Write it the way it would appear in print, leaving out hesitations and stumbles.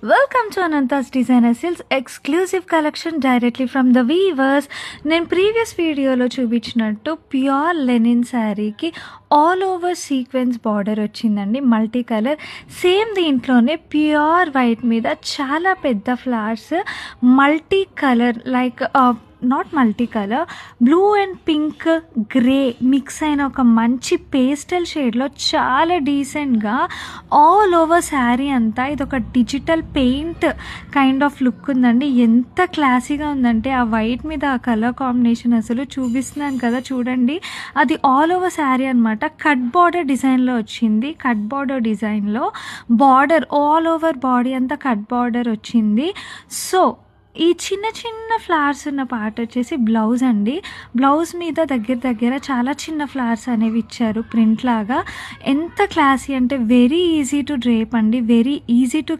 Welcome to Anantha's designer silks exclusive collection directly from the weavers. నేను previous వీడియోలో చూపించినట్టు pure linen శారీకి all over sequence border వచ్చిందండి, multi colour. Same దీంట్లోనే pure white మీద చాలా పెద్ద flowers, multi colour like not multi colour, blue and pink grey mix అయిన ఒక మంచి పేస్టల్ షేడ్లో చాలా డీసెంట్గా ఆల్ ఓవర్ శారీ అంతా ఇది ఒక digital paint kind of look ఉందండి. ఎంత క్లాసీగా ఉందంటే ఆ వైట్ మీద ఆ కలర్ కాంబినేషన్ అసలు చూపిస్తున్నాను కదా చూడండి. అది ఆల్ ఓవర్ శారీ అనమాట. కట్ బార్డర్ డిజైన్లో వచ్చింది. కట్ బార్డర్ డిజైన్లో బార్డర్ ఆల్ ఓవర్ బాడీ అంతా కట్ బార్డర్ వచ్చింది. సో ఈ చిన్న చిన్న ఫ్లవర్స్ ఉన్న పార్ట్ వచ్చేసి బ్లౌజ్ అండి. బ్లౌజ్ మీద దగ్గర చాలా చిన్న ఫ్లవర్స్ అనేవి ఇచ్చారు ప్రింట్ లాగా. ఎంత క్లాసీ అంటే వెరీ ఈజీ టు డ్రేప్ అండి, వెరీ ఈజీ టు